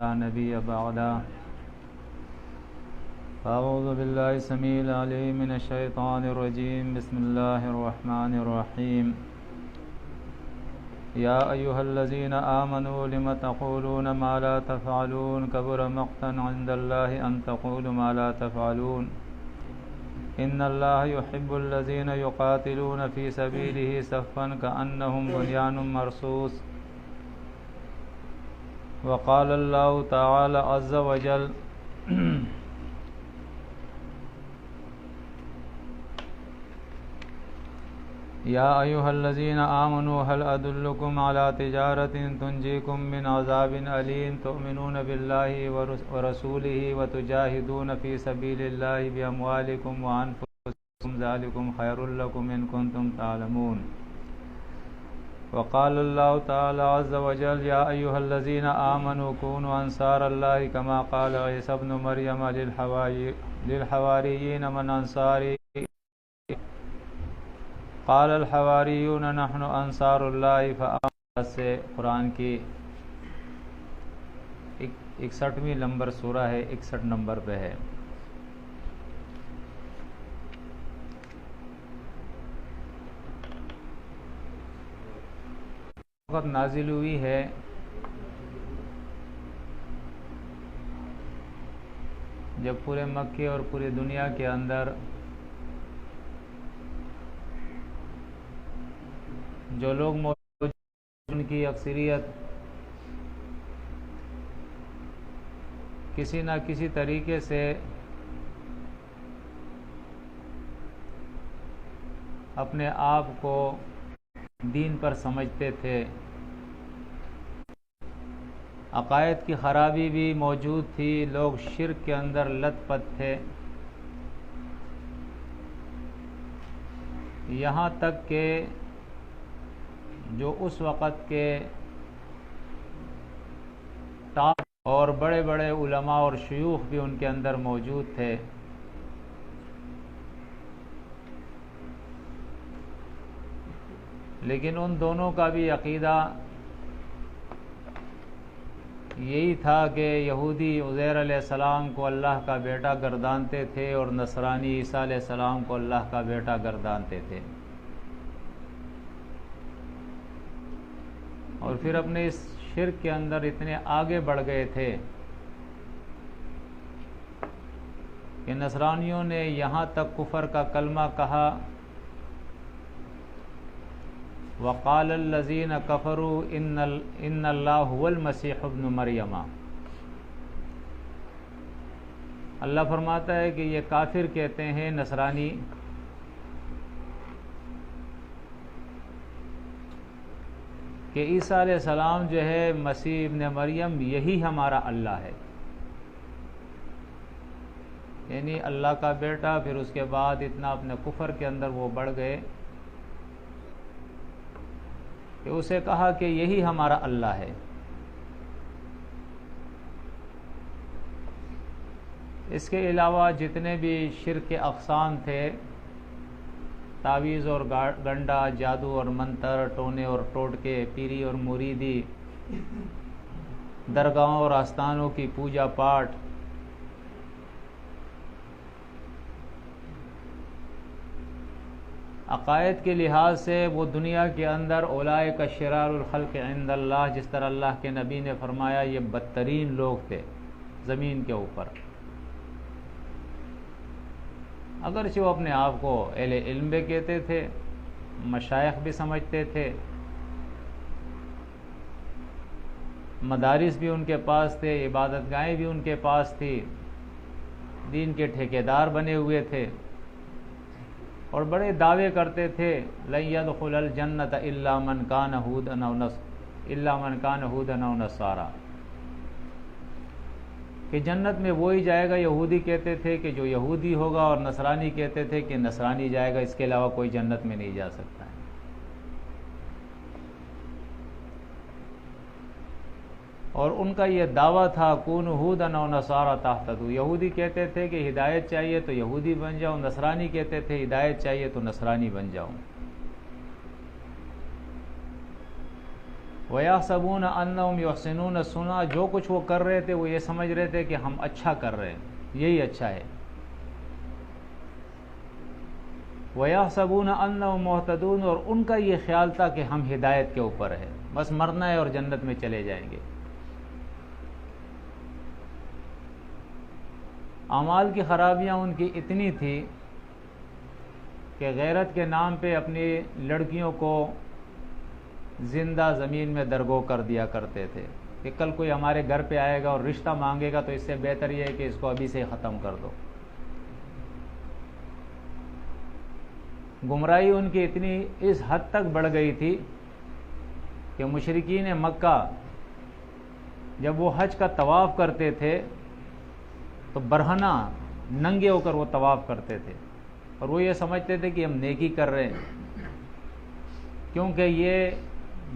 لا نبي بعده. أعوذ بالله السميع العليم من الشيطان الرجيم. بسم الله الرحمن الرحيم. يا أيها الذين آمنوا لم تقولون ما لا تفعلون كبر مقتا عند الله أن تقولوا ما لا تفعلون. إن الله يحب الذين يقاتلون في سبيله صفا كأنهم بنيان مرصوص. وقال الله تعالى عز وجل يا أيها الذين آمنوا هل أدلكم على تجارة تنجيكم من عذاب أليم تؤمنون بالله ورسوله وتجاهدون في سبيل الله بأموالكم وأنفسكم ذلكم خير لكم إن كنتم تعلمون. وقال الله تعالى عز وجل يا أيها الذين آمنوا كونوا أنصار الله كما قال عيسى ابن مريم للحواريين من أنصاري قال الحواریون نحن انصار اللہ. سے قرآن کی 61ویں نمبر سورہ ہے، 61 نمبر پہ ہے. وقت نازل ہوئی ہے جب پورے مکے اور پوری دنیا کے اندر جو لوگ موجود ان کی اکثریت کسی نہ کسی طریقے سے اپنے آپ کو دین پر سمجھتے تھے. عقائد کی خرابی بھی موجود تھی، لوگ شرک کے اندر لت پت تھے، یہاں تک کہ جو اس وقت کے ٹاپ اور بڑے بڑے علماء اور شیوخ بھی ان کے اندر موجود تھے. لیکن ان دونوں کا بھی عقیدہ یہی تھا کہ یہودی عزیر علیہ السلام کو اللہ کا بیٹا گردانتے تھے اور نصرانی عیسیٰ علیہ السلام کو اللہ کا بیٹا گردانتے تھے، اور پھر اپنے اس شرک کے اندر اتنے آگے بڑھ گئے تھے کہ نصرانیوں نے یہاں تک کفر کا کلمہ کہا وقال الذین کفروا ان اللہ هو المسیح ابن مریم. اللہ فرماتا ہے کہ یہ کافر کہتے ہیں نصرانی کہ عیسیٰ علیہ السلام جو ہے مسیح ابن مریم یہی ہمارا اللہ ہے، یعنی اللہ کا بیٹا. پھر اس کے بعد اتنا اپنے کفر کے اندر وہ بڑھ گئے کہ اسے کہا کہ یہی ہمارا اللہ ہے. اس کے علاوہ جتنے بھی شرک کے اقسام تھے، تعویذ اور گنڈا، جادو اور منتر، ٹونے اور ٹوٹکے، پیری اور مریدی، درگاہوں اور آستانوں کی پوجا پاٹ، عقائد کے لحاظ سے وہ دنیا کے اندر اولئک شرار الخلق عند اللہ، جس طرح اللہ کے نبی نے فرمایا یہ بدترین لوگ تھے زمین کے اوپر. اگرچہ وہ اپنے آپ کو اہل علم بھی کہتے تھے، مشائخ بھی سمجھتے تھے، مدارس بھی ان کے پاس تھے، عبادت گاہیں بھی ان کے پاس تھی، دین کے ٹھیکیدار بنے ہوئے تھے، اور بڑے دعوے کرتے تھے لن يدخل الجنۃ الا من کان هودا او نصارا، کہ جنت میں وہی جائے گا. یہودی کہتے تھے کہ جو یہودی ہوگا، اور نصرانی کہتے تھے کہ نصرانی جائے گا، اس کے علاوہ کوئی جنت میں نہیں جا سکتا ہے. اور ان کا یہ دعویٰ تھا کونوا ھودا او نصارا تہتدوا. یہودی کہتے تھے کہ ہدایت چاہیے تو یہودی بن جاؤ، نصرانی کہتے تھے ہدایت چاہیے تو نصرانی بن جاؤ. وَيَحْسَبُونَ أَنَّهُمْ يُحْسِنُونَ صُنْعًا، جو کچھ وہ کر رہے تھے وہ یہ سمجھ رہے تھے کہ ہم اچھا کر رہے ہیں، یہی اچھا ہے۔ وَيَحْسَبُونَ أَنَّهُمْ مُهْتَدُونَ، اور ان کا یہ خیال تھا کہ ہم ہدایت کے اوپر ہے، بس مرنا ہے اور جنت میں چلے جائیں گے۔ اعمال کی خرابیاں ان کی اتنی تھی کہ غیرت کے نام پہ اپنی لڑکیوں کو زندہ زمین میں درگو کر دیا کرتے تھے کہ کل کوئی ہمارے گھر پہ آئے گا اور رشتہ مانگے گا تو اس سے بہتر یہ ہے کہ اس کو ابھی سے ختم کر دو۔ گمراہی ان کی اتنی اس حد تک بڑھ گئی تھی کہ مشرکین مکہ جب وہ حج کا طواف کرتے تھے تو برہنہ ننگے ہو کر وہ طواف کرتے تھے، اور وہ یہ سمجھتے تھے کہ ہم نیکی کر رہے ہیں، کیونکہ یہ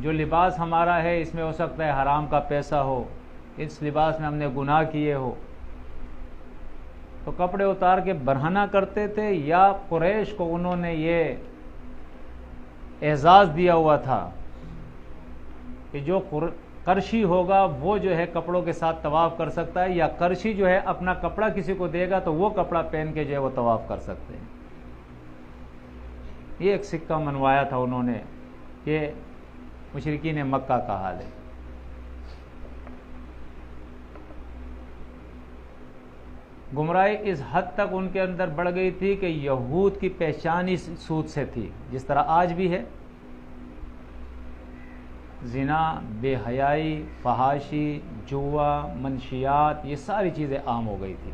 جو لباس ہمارا ہے اس میں ہو سکتا ہے حرام کا پیسہ ہو، اس لباس میں ہم نے گناہ کیے ہو، تو کپڑے اتار کے برہنہ کرتے تھے، یا قریش کو انہوں نے یہ اعزاز دیا ہوا تھا کہ جو قرشی ہوگا وہ جو ہے کپڑوں کے ساتھ طواف کر سکتا ہے، یا قرشی جو ہے اپنا کپڑا کسی کو دے گا تو وہ کپڑا پہن کے جو ہے وہ طواف کر سکتے ہیں۔ یہ ایک سکہ منوایا تھا انہوں نے کہ مشرکین مکہ کا حال ہے۔ گمراہی اس حد تک ان کے اندر بڑھ گئی تھی کہ یہود کی پہچان ہی سود سے تھی، جس طرح آج بھی ہے۔ زنا، بے حیائی، فحاشی، جوا، منشیات، یہ ساری چیزیں عام ہو گئی تھی۔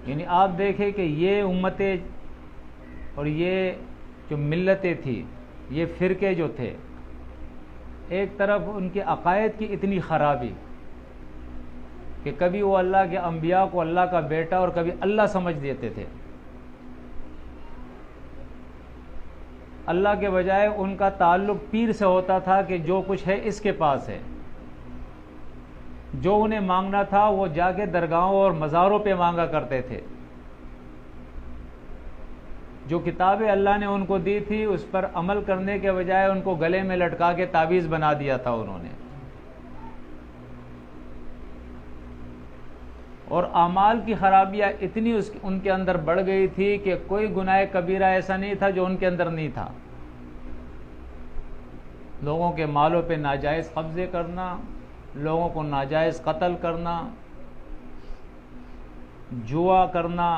یعنی آپ دیکھیں کہ یہ امتیں اور یہ جو ملتیں تھیں، یہ فرقے جو تھے، ایک طرف ان کے عقائد کی اتنی خرابی کہ کبھی وہ اللہ کے انبیاء کو اللہ کا بیٹا اور کبھی اللہ سمجھ دیتے تھے، اللہ کے بجائے ان کا تعلق پیر سے ہوتا تھا کہ جو کچھ ہے اس کے پاس ہے، جو انہیں مانگنا تھا وہ جا کے درگاہوں اور مزاروں پہ مانگا کرتے تھے، جو کتابیں اللہ نے ان کو دی تھی اس پر عمل کرنے کے بجائے ان کو گلے میں لٹکا کے تعویذ بنا دیا تھا انہوں نے۔ اور اعمال کی خرابیاں اتنی ان کے اندر بڑھ گئی تھی کہ کوئی گناہ کبیرہ ایسا نہیں تھا جو ان کے اندر نہیں تھا۔ لوگوں کے مالوں پہ ناجائز قبضے کرنا، لوگوں کو ناجائز قتل کرنا، جوا کرنا،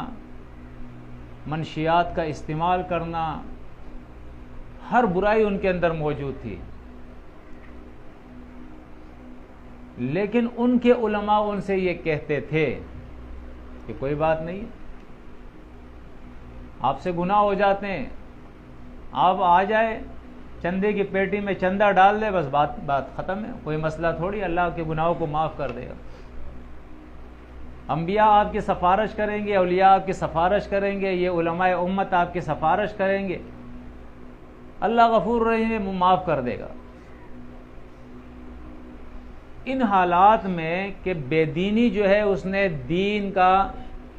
منشیات کا استعمال کرنا، ہر برائی ان کے اندر موجود تھی۔ لیکن ان کے علماء ان سے یہ کہتے تھے کہ کوئی بات نہیں، آپ سے گناہ ہو جاتے ہیں، آپ آ جائے چندے کی پیٹی میں چندہ ڈال دے، بس بات ختم ہے، کوئی مسئلہ تھوڑی، اللہ کے گناہوں کو معاف کر دے گا۔ انبیاء آپ کی سفارش کریں گے، اولیاء آپ کی سفارش کریں گے، یہ علماء امت آپ کی سفارش کریں گے، اللہ غفور رحیم ہے، معاف کر دے گا۔ ان حالات میں کہ بے دینی جو ہے اس نے دین کا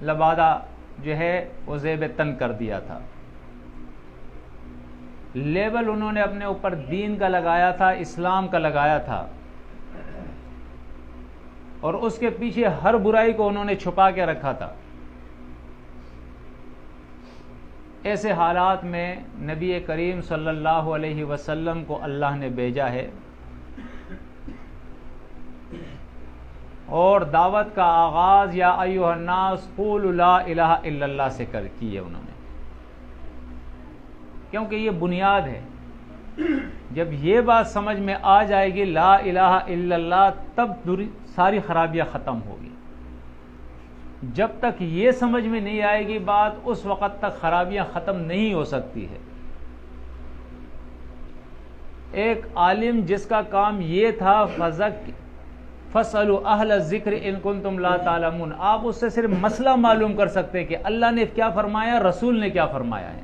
لبادہ جو ہے وہ زیب تن کر دیا تھا، لیبل انہوں نے اپنے اوپر دین کا لگایا تھا، اسلام کا لگایا تھا، اور اس کے پیچھے ہر برائی کو انہوں نے چھپا کے رکھا تھا۔ ایسے حالات میں نبی کریم صلی اللہ علیہ وسلم کو اللہ نے بھیجا ہے اور دعوت کا آغاز یا ایھا الناس قولوا لا الہ الا اللہ سے کی ہے انہوں نے، کیونکہ یہ بنیاد ہے۔ جب یہ بات سمجھ میں آ جائے گی لا الہ الا اللہ، تب ساری خرابیاں ختم ہوگی۔ جب تک یہ سمجھ میں نہیں آئے گی بات، اس وقت تک خرابیاں ختم نہیں ہو سکتی ہے۔ ایک عالم جس کا کام یہ تھا فَاسْأَلُوا أَهْلَ الذِّكْرِ إِن كُنتُمْ لَا تَعْلَمُونَ، آپ اس سے صرف مسئلہ معلوم کر سکتے کہ اللہ نے کیا فرمایا، رسول نے کیا فرمایا ہے۔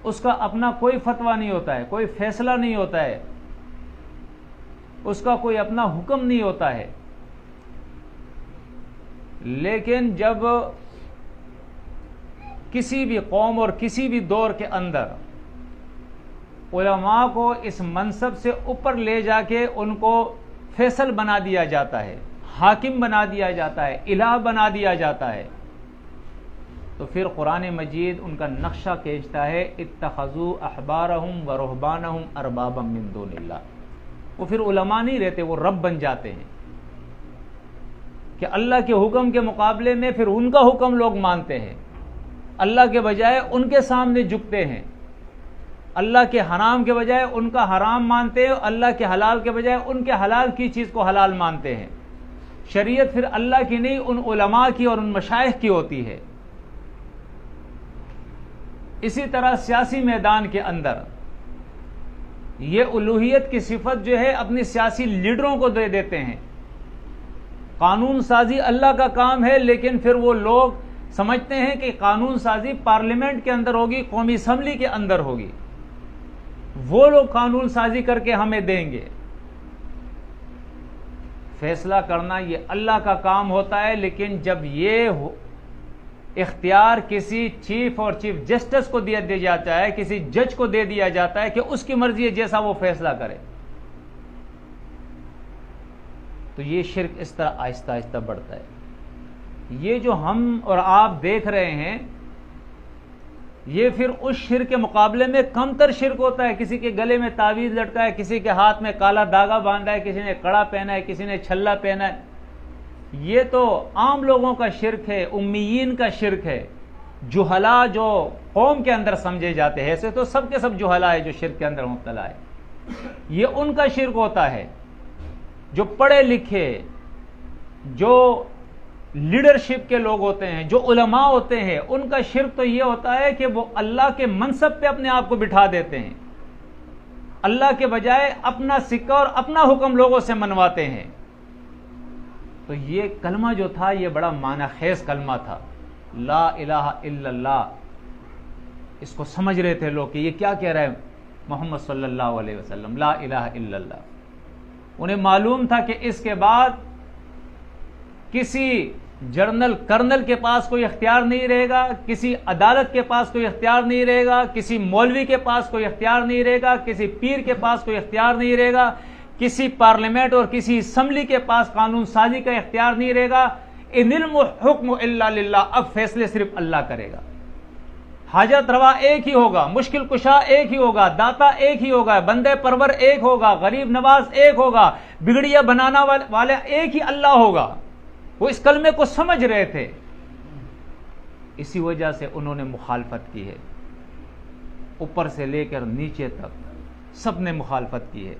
اس کا اپنا کوئی فتویٰ نہیں ہوتا ہے، کوئی فیصلہ نہیں ہوتا ہے، اس کا کوئی اپنا حکم نہیں ہوتا ہے۔ لیکن جب کسی بھی قوم اور کسی بھی دور کے اندر علماء کو اس منصب سے اوپر لے جا کے ان کو فیصل بنا دیا جاتا ہے، حاکم بنا دیا جاتا ہے، الہ بنا دیا جاتا ہے، تو پھر قرآن مجید ان کا نقشہ کھینچتا ہے اتخذوا احبارہم و رہبانہم اربابا من دون اللہ۔ وہ پھر علماء نہیں رہتے، وہ رب بن جاتے ہیں کہ اللہ کے حکم کے مقابلے میں پھر ان کا حکم لوگ مانتے ہیں، اللہ کے بجائے ان کے سامنے جھکتے ہیں، اللہ کے حرام کے بجائے ان کا حرام مانتے ہیں، اللہ کے حلال کے بجائے ان کے حلال کی چیز کو حلال مانتے ہیں۔ شریعت پھر اللہ کی نہیں، ان علماء کی اور ان مشائخ کی ہوتی ہے۔ اسی طرح سیاسی میدان کے اندر یہ الوہیت کی صفت جو ہے اپنی سیاسی لیڈروں کو دے دیتے ہیں۔ قانون سازی اللہ کا کام ہے، لیکن پھر وہ لوگ سمجھتے ہیں کہ قانون سازی پارلیمنٹ کے اندر ہوگی، قومی اسمبلی کے اندر ہوگی، وہ لوگ قانون سازی کر کے ہمیں دیں گے۔ فیصلہ کرنا یہ اللہ کا کام ہوتا ہے، لیکن جب یہ اختیار کسی چیف اور چیف جسٹس کو دیا جاتا ہے، کسی جج کو دے دیا جاتا ہے کہ اس کی مرضی ہے جیسا وہ فیصلہ کرے، تو یہ شرک اس طرح آہستہ آہستہ بڑھتا ہے۔ یہ جو ہم اور آپ دیکھ رہے ہیں، یہ پھر اس شرک کے مقابلے میں کم تر شرک ہوتا ہے۔ کسی کے گلے میں تعویذ لٹکا ہے، کسی کے ہاتھ میں کالا دھاگا باندھا ہے، کسی نے کڑا پہنا ہے، کسی نے چھلا پہنا ہے، یہ تو عام لوگوں کا شرک ہے، امیین کا شرک ہے، جہلا جو قوم کے اندر سمجھے جاتے ہیں، ایسے تو سب کے سب جہلا ہے جو شرک کے اندر مبتلا ہے، یہ ان کا شرک ہوتا ہے۔ جو پڑھے لکھے، جو لیڈرشپ کے لوگ ہوتے ہیں، جو علماء ہوتے ہیں، ان کا شرک تو یہ ہوتا ہے کہ وہ اللہ کے منصب پہ اپنے آپ کو بٹھا دیتے ہیں، اللہ کے بجائے اپنا سکہ اور اپنا حکم لوگوں سے منواتے ہیں۔ تو یہ کلمہ جو تھا یہ بڑا معنی خیز کلمہ تھا، لا الہ الا اللہ۔ اس کو سمجھ رہے تھے لوگ کہ یہ کیا کہہ رہے ہیں محمد صلی اللہ علیہ وسلم، لا الہ الا اللہ۔ انہیں معلوم تھا کہ اس کے بعد کسی جنرل کرنل کے پاس کوئی اختیار نہیں رہے گا، کسی عدالت کے پاس کوئی اختیار نہیں رہے گا، کسی مولوی کے پاس کوئی اختیار نہیں رہے گا، کسی پیر کے پاس کوئی اختیار نہیں رہے گا، کسی پارلیمنٹ اور کسی اسمبلی کے پاس قانون سازی کا اختیار نہیں رہے گا۔ ان الحکم الا للہ، اب فیصلے صرف اللہ کرے گا۔ حاجت روا ایک ہی ہوگا، مشکل کشا ایک ہی ہوگا، داتا ایک ہی ہوگا، بندے پرور ایک ہوگا، غریب نواز ایک ہوگا، بگڑیا بنانا والا ایک ہی اللہ ہوگا۔ وہ اس کلمے کو سمجھ رہے تھے، اسی وجہ سے انہوں نے مخالفت کی ہے، اوپر سے لے کر نیچے تک سب نے مخالفت کی ہے۔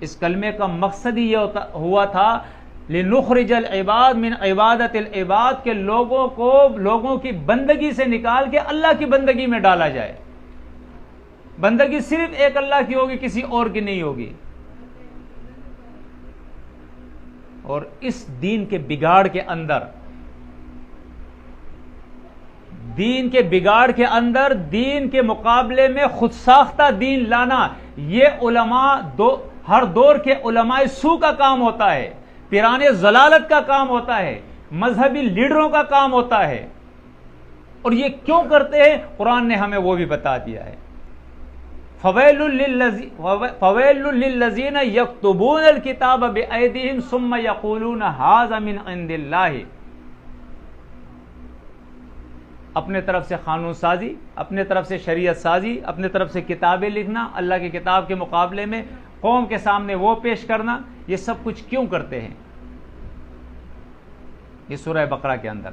اس کلمے کا مقصد ہی یہ ہوا تھا لنخرج العباد من عبادت العباد، کہ لوگوں کو لوگوں کی بندگی سے نکال کے اللہ کی بندگی میں ڈالا جائے۔ بندگی صرف ایک اللہ کی ہوگی، کسی اور کی نہیں ہوگی۔ اور اس دین کے بگاڑ کے اندر، دین کے بگاڑ کے اندر دین کے مقابلے میں خود ساختہ دین لانا، یہ علماء ہر دور کے علماء سو کا کام ہوتا ہے، پیرانے ضلالت کا کام ہوتا ہے، مذہبی لیڈروں کا کام ہوتا ہے۔ اور یہ کیوں کرتے ہیں؟ قرآن نے ہمیں وہ بھی بتا دیا ہے۔ فَوَيْلٌ لِّلَّذِينَ يَكْتُبُونَ الْكِتَابَ بِأَيْدِيهِمْ ثُمَّ يَقُولُونَ هَٰذَا مِنْ عِندِ اللَّهِ۔ اپنے طرف سے قانون سازی، اپنے طرف سے شریعت سازی، اپنے طرف سے کتابیں لکھنا، اللہ کی کتاب کے مقابلے میں قوم کے سامنے وہ پیش کرنا، یہ سب کچھ کیوں کرتے ہیں؟ یہ سورہ بقرہ کے اندر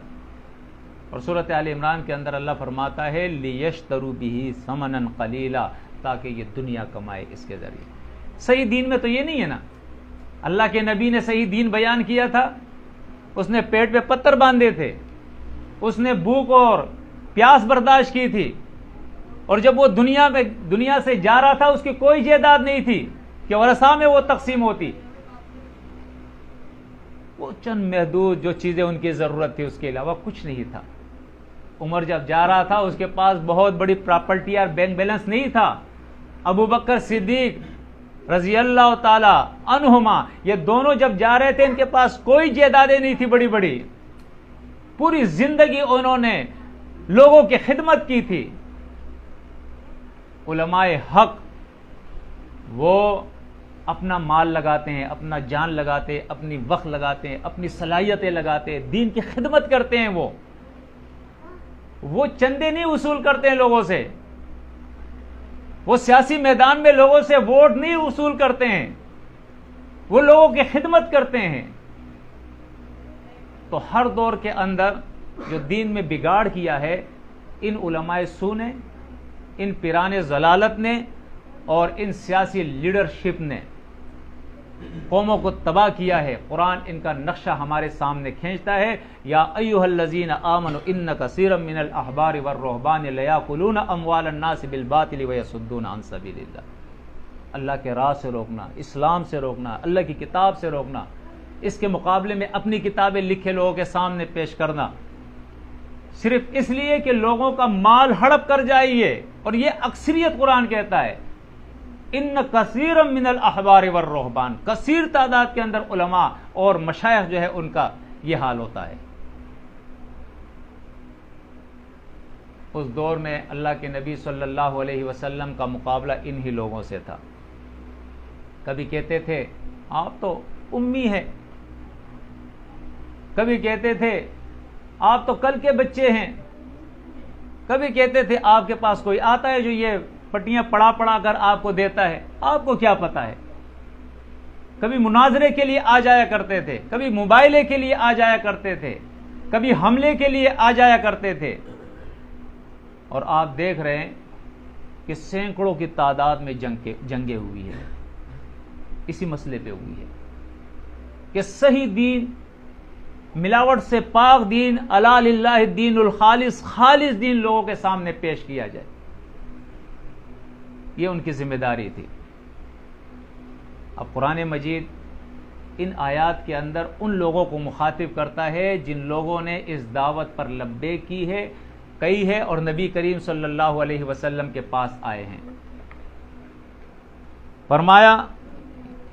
اور سورۃ آل عمران کے اندر اللہ فرماتا ہے لِيَشْتَرُوا بِهِ ثَمَنًا قَلِيلًا، تاکہ یہ دنیا کمائے اس کے ذریعے۔ صحیح دین میں تو یہ نہیں ہے نا، اللہ کے نبی نے صحیح دین بیان کیا تھا، اس نے پیٹ پہ پتھر باندھے تھے، اس نے بھوک اور پیاس برداشت کی تھی، اور جب وہ دنیا سے جا رہا تھا اس کی کوئی جائیداد نہیں تھی کہ ورثہ میں وہ تقسیم ہوتی۔ وہ چند محدود جو چیزیں ان کی ضرورت تھی، اس کے علاوہ کچھ نہیں تھا۔ عمر جب جا رہا تھا اس کے پاس بہت بڑی پراپرٹی اور بینک بیلنس نہیں تھا۔ ابو بکر صدیق رضی اللہ تعالی عنہما، یہ دونوں جب جا رہے تھے ان کے پاس کوئی جائیدادیں نہیں تھی بڑی بڑی، پوری زندگی انہوں نے لوگوں کی خدمت کی تھی۔ علماء حق وہ اپنا مال لگاتے ہیں، اپنا جان لگاتے ہیں، اپنی وقت لگاتے ہیں، اپنی صلاحیتیں لگاتے ہیں، دین کی خدمت کرتے ہیں. وہ چندے نہیں وصول کرتے ہیں لوگوں سے، وہ سیاسی میدان میں لوگوں سے ووٹ نہیں وصول کرتے ہیں، وہ لوگوں کی خدمت کرتے ہیں. تو ہر دور کے اندر جو دین میں بگاڑ کیا ہے ان علماء سو نے، ان پیران ضلالت نے اور ان سیاسی لیڈرشپ نے قوموں کو تباہ کیا ہے. قرآن ان کا نقشہ ہمارے سامنے کھینچتا ہے. یا ایھا الذین آمنوا ان کثیرا من الاحبار والرہبان لیاکلون اموال الناس بالباطل ویصدون عن سبیل اللہ. اللہ کے راہ سے روکنا، اسلام سے روکنا، اللہ کی کتاب سے روکنا، اس کے مقابلے میں اپنی کتابیں لکھے لوگوں کے سامنے پیش کرنا، صرف اس لیے کہ لوگوں کا مال ہڑپ کر جائیے. اور یہ اکثریت قرآن کہتا ہے ان کثیر من الاحبار والرہبان، کثیر تعداد کے اندر علماء اور مشائخ جو ہے ان کا یہ حال ہوتا ہے. اس دور میں اللہ کے نبی صلی اللہ علیہ وسلم کا مقابلہ انہی لوگوں سے تھا. کبھی کہتے تھے آپ تو امی ہیں، کبھی کہتے تھے آپ تو کل کے بچے ہیں، کبھی کہتے تھے آپ کے پاس کوئی آتا ہے جو یہ پٹیاں پڑھا پڑھا کر آپ کو دیتا ہے، آپ کو کیا پتا ہے. کبھی مناظرے کے لیے آ جایا کرتے تھے، کبھی مباحثے کے لیے آ جایا کرتے تھے، کبھی حملے کے لیے آ جایا کرتے تھے. اور آپ دیکھ رہے ہیں کہ سینکڑوں کی تعداد میں جنگیں ہوئی ہیں، اسی مسئلے پہ ہوئی ہے کہ صحیح دین، ملاوٹ سے پاک دین، الا للہ الدین الخالص، خالص دین لوگوں کے سامنے پیش کیا جائے. یہ ان کی ذمہ داری تھی. اب قرآن مجید ان آیات کے اندر ان لوگوں کو مخاطب کرتا ہے جن لوگوں نے اس دعوت پر لبیک کی ہے، کہی ہے اور نبی کریم صلی اللہ علیہ وسلم کے پاس آئے ہیں. فرمایا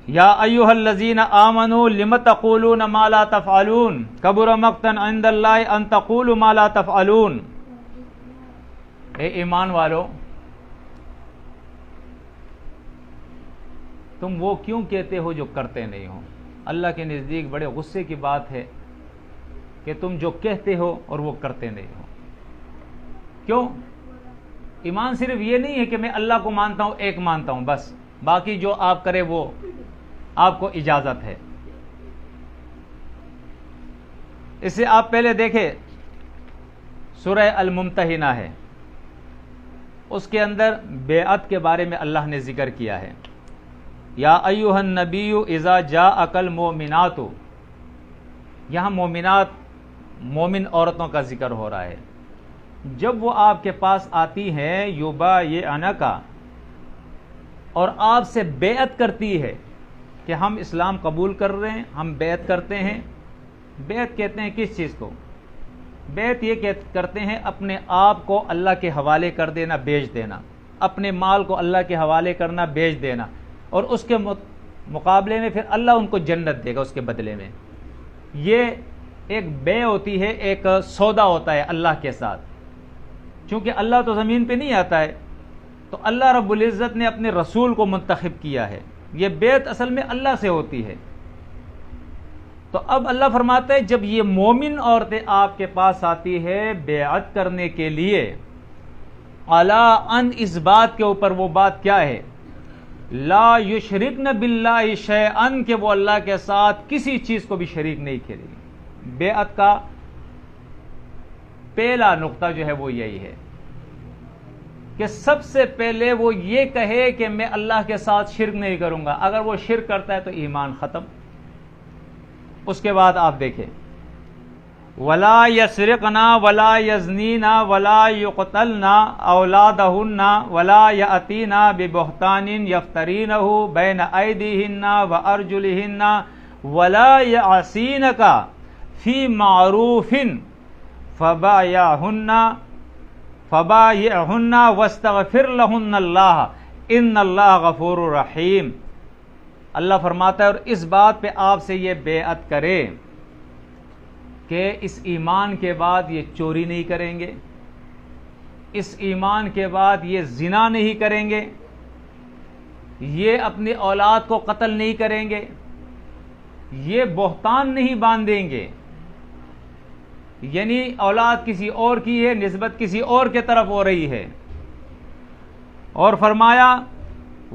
یا ایھا الذین آمنوا لم تقولون ما لا تفعلون کبر مقتا عند اللہ ان تقولوا ما لا تفعلون. اے ایمان والو، تم وہ کیوں کہتے ہو جو کرتے نہیں ہو. اللہ کے نزدیک بڑے غصے کی بات ہے کہ تم جو کہتے ہو اور وہ کرتے نہیں ہو. کیوں؟ ایمان صرف یہ نہیں ہے کہ میں اللہ کو مانتا ہوں، ایک مانتا ہوں بس، باقی جو آپ کرے وہ آپ کو اجازت ہے. اسے آپ پہلے دیکھیں، سورہ الممتحنہ ہے، اس کے اندر بیعت کے بارے میں اللہ نے ذکر کیا ہے. یا ایھا النبی اذا جاءک المؤمنات، یہاں مومنات، مومن عورتوں کا ذکر ہو رہا ہے. جب وہ آپ کے پاس آتی ہیں یبایعنک، اور آپ سے بیعت کرتی ہے کہ ہم اسلام قبول کر رہے ہیں، ہم بیعت کرتے ہیں. بیعت کہتے ہیں کس چیز کو؟ بیعت یہ کرتے ہیں اپنے آپ کو اللہ کے حوالے کر دینا، بیچ دینا، اپنے مال کو اللہ کے حوالے کرنا، بیچ دینا، اور اس کے مقابلے میں پھر اللہ ان کو جنت دے گا اس کے بدلے میں. یہ ایک بے ہوتی ہے، ایک سودا ہوتا ہے اللہ کے ساتھ. چونکہ اللہ تو زمین پہ نہیں آتا ہے، تو اللہ رب العزت نے اپنے رسول کو منتخب کیا ہے. یہ بیعت اصل میں اللہ سے ہوتی ہے. تو اب اللہ فرماتا ہے جب یہ مومن عورتیں آپ کے پاس آتی ہے بیعت کرنے کے لیے، الا ان، اس بات کے اوپر، وہ بات کیا ہے؟ لا یشرکن باللہ شیئا، کہ وہ اللہ کے ساتھ کسی چیز کو بھی شریک نہیں کرے گی. بیعت کا پہلا نقطہ جو ہے وہ یہی ہے کہ سب سے پہلے وہ یہ کہے کہ میں اللہ کے ساتھ شرک نہیں کروں گا. اگر وہ شرک کرتا ہے تو ایمان ختم. اس کے بعد آپ دیکھیں، ولا یسرقنا ولا یزنینا ولا یقتلنا اولادہن ولا یأتینا ببہتان یفترینہ بین ایدیہن وارجلہن ولا یعصینک فی معروف فبایعہن واستغفر لہن اللہ ان اللہ غفور رحیم. اللہ فرماتا ہے اور اس بات پہ آپ سے یہ بیعت کرے کہ اس ایمان کے بعد یہ چوری نہیں کریں گے، اس ایمان کے بعد یہ زنا نہیں کریں گے، یہ اپنی اولاد کو قتل نہیں کریں گے، یہ بہتان نہیں باندھیں گے، یعنی اولاد کسی اور کی ہے، نسبت کسی اور کے طرف ہو رہی ہے۔ اور فرمایا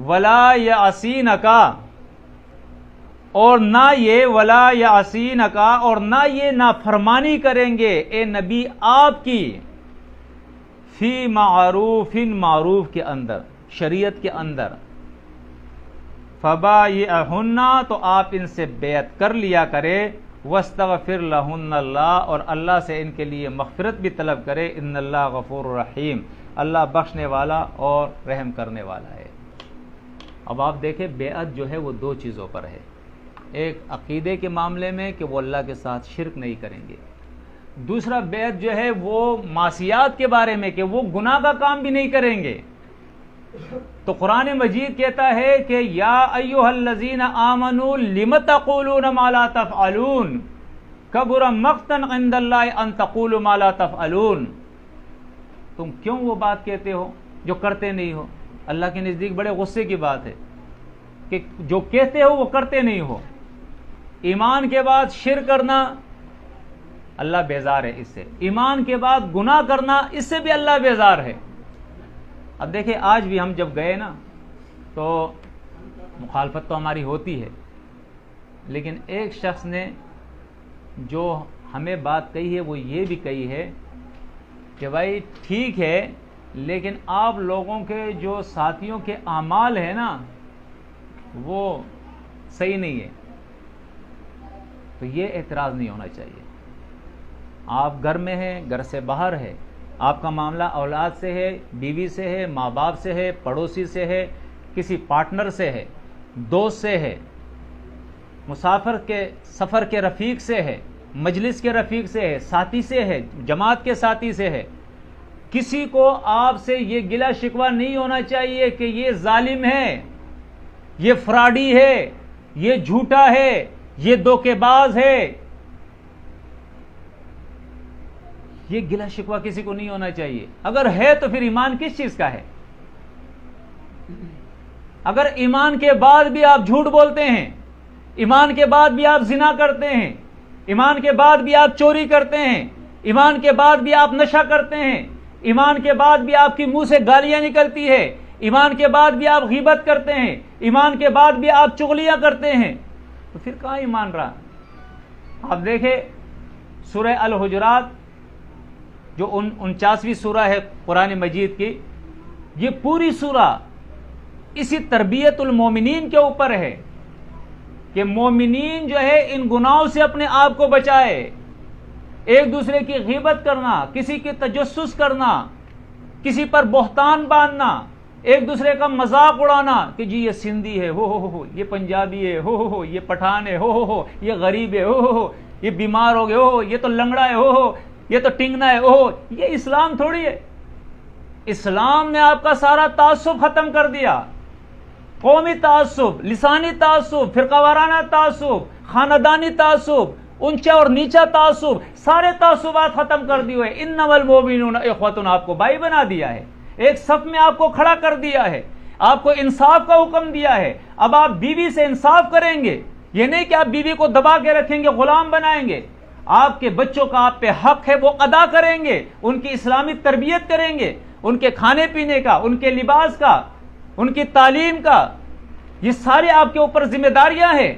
ولا یعصینکا، اور نہ یہ ولا یعصینکا، اور نہ یہ نافرمانی کریں گے اے نبی آپ کی، فی معروف، معروف کے اندر، شریعت کے اندر، فبایعہن، تو آپ ان سے بیعت کر لیا کرے، واستغفر لہن اللہ، اور اللہ سے ان کے لیے مغفرت بھی طلب کرے، ان اللہ غفور رحیم، اللہ بخشنے والا اور رحم کرنے والا ہے۔ اب آپ دیکھیں بیعت جو ہے وہ دو چیزوں پر ہے، ایک عقیدے کے معاملے میں کہ وہ اللہ کے ساتھ شرک نہیں کریں گے، دوسرا بیعت جو ہے وہ معصیات کے بارے میں کہ وہ گناہ کا کام بھی نہیں کریں گے۔ تو قرآن مجید کہتا ہے کہ یا ایھا الذین آمنوا لم تقولون ما لا تفعلون کبر مقتا عند اللہ ان تقولوا ما لا تفعلون، تم کیوں وہ بات کہتے ہو جو کرتے نہیں ہو؟ اللہ کے نزدیک بڑے غصے کی بات ہے کہ جو کہتے ہو وہ کرتے نہیں ہو۔ ایمان کے بعد شرک کرنا اللہ بیزار ہے اس سے، ایمان کے بعد گناہ کرنا اس سے بھی اللہ بیزار ہے۔ اب دیکھیں آج بھی ہم جب گئے نا تو مخالفت تو ہماری ہوتی ہے، لیکن ایک شخص نے جو ہمیں بات کہی ہے وہ یہ بھی کہی ہے کہ بھائی ٹھیک ہے لیکن آپ لوگوں کے جو ساتھیوں کے اعمال ہیں نا وہ صحیح نہیں ہے، تو یہ اعتراض نہیں ہونا چاہیے۔ آپ گھر میں ہیں، گھر سے باہر ہے، آپ کا معاملہ اولاد سے ہے، بیوی سے ہے، ماں باپ سے ہے، پڑوسی سے ہے، کسی پارٹنر سے ہے، دوست سے ہے، مسافر کے سفر کے رفیق سے ہے، مجلس کے رفیق سے ہے، ساتھی سے ہے، جماعت کے ساتھی سے ہے، کسی کو آپ سے یہ گلہ شکوہ نہیں ہونا چاہیے کہ یہ ظالم ہے، یہ فراڈی ہے، یہ جھوٹا ہے، یہ دھوکے باز ہے، یہ گلہ شکوہ کسی کو نہیں ہونا چاہیے۔ اگر ہے تو پھر ایمان کس چیز کا ہے؟ اگر ایمان کے بعد بھی آپ جھوٹ بولتے ہیں، ایمان کے بعد بھی آپ زنا کرتے ہیں، ایمان کے بعد بھی آپ چوری کرتے ہیں، ایمان کے بعد بھی آپ نشہ کرتے ہیں، ایمان کے بعد بھی آپ کی منہ سے گالیاں نکلتی ہے، ایمان کے بعد بھی آپ غیبت کرتے ہیں، ایمان کے بعد بھی آپ چغلیاں کرتے ہیں، تو پھر کہاں ایمان رہا؟ آپ دیکھیں سورہ الحجرات جو 49ویں سورہ ہے قرآن مجید کی، یہ پوری سورہ اسی تربیت المومنین کے اوپر ہے کہ مومنین جو ہے ان گناہوں سے اپنے آپ کو بچائے، ایک دوسرے کی غیبت کرنا، کسی کی تجسس کرنا، کسی پر بہتان باندھنا، ایک دوسرے کا مذاق اڑانا کہ جی یہ سندھی ہے، ہو یہ پنجابی ہے، ہو یہ پٹھان ہے، ہو یہ غریب ہے، ہو یہ بیمار ہو گئے، ہو یہ تو لنگڑا ہے، ہو یہ تو ٹنگنا ہے، اوہ یہ اسلام تھوڑی ہے۔ اسلام نے آپ کا سارا تعصب ختم کر دیا، قومی تعصب، لسانی تعصب، فرقہ وارانہ تعصب، خاندانی تعصب، اونچا اور نیچا تعصب، سارے تعصبات ختم کر دیے ہوئے۔ انما المؤمنون اخوۃ، آپ کو بھائی بنا دیا ہے، ایک صف میں آپ کو کھڑا کر دیا ہے، آپ کو انصاف کا حکم دیا ہے۔ اب آپ بیوی سے انصاف کریں گے، یہ نہیں کہ آپ بیوی کو دبا کے رکھیں گے، غلام بنائیں گے۔ آپ کے بچوں کا آپ پہ حق ہے وہ ادا کریں گے، ان کی اسلامی تربیت کریں گے، ان کے کھانے پینے کا، ان کے لباس کا، ان کی تعلیم کا، یہ سارے آپ کے اوپر ذمہ داریاں ہیں۔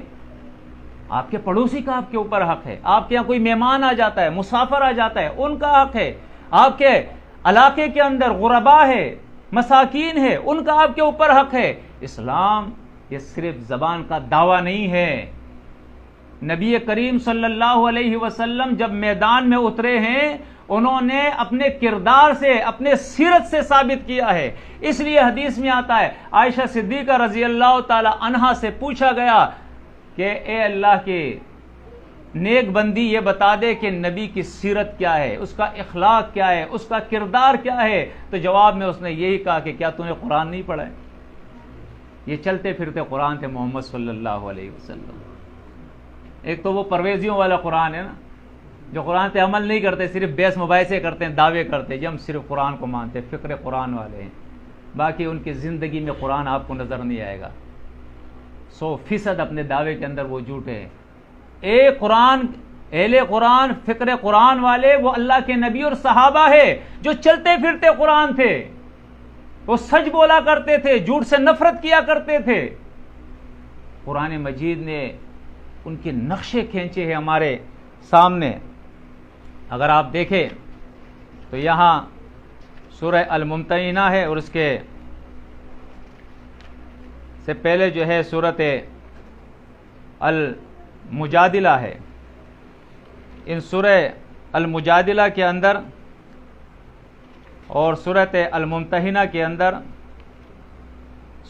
آپ کے پڑوسی کا آپ کے اوپر حق ہے، آپ کے یہاں کوئی مہمان آ جاتا ہے، مسافر آ جاتا ہے، ان کا حق ہے، آپ کے علاقے کے اندر غربا ہے، مساکین ہے، ان کا آپ کے اوپر حق ہے۔ اسلام یہ صرف زبان کا دعویٰ نہیں ہے۔ نبی کریم صلی اللہ علیہ وسلم جب میدان میں اترے ہیں، انہوں نے اپنے کردار سے، اپنے سیرت سے ثابت کیا ہے۔ اس لیے حدیث میں آتا ہے، عائشہ صدیقہ رضی اللہ تعالی عنہا سے پوچھا گیا کہ اے اللہ کے نیک بندی یہ بتا دے کہ نبی کی سیرت کیا ہے، اس کا اخلاق کیا ہے، اس کا کردار کیا ہے، تو جواب میں اس نے یہی کہا کہ کیا تو نے قرآن نہیں پڑھا ہے؟ یہ چلتے پھرتے قرآن تھے محمد صلی اللہ علیہ وسلم۔ ایک تو وہ پرویزیوں والا قرآن ہے نا، جو قرآن پہ عمل نہیں کرتے، صرف بحث مباحثے کرتے ہیں، دعوے کرتے ہیں جی ہم صرف قرآن کو مانتے ہیں، فکر قرآن والے ہیں۔ باقی ان کی زندگی میں قرآن آپ کو نظر نہیں آئے گا. 100% اپنے دعوے کے اندر وہ جھوٹے ہیں. ایک قرآن، اہل قرآن، فکر قرآن والے وہ اللہ کے نبی اور صحابہ ہے جو چلتے پھرتے قرآن تھے. وہ سچ بولا کرتے تھے، جھوٹ سے نفرت کیا کرتے تھے. قرآن مجید نے ان کے نقشے کھینچے ہیں ہمارے سامنے. اگر آپ دیکھیں تو یہاں سورہ الممتحنہ ہے اور اس کے سے پہلے جو ہے سورۃ المجادلہ ہے. ان سورہ المجادلہ کے اندر اور سورۃ الممتحنہ کے اندر،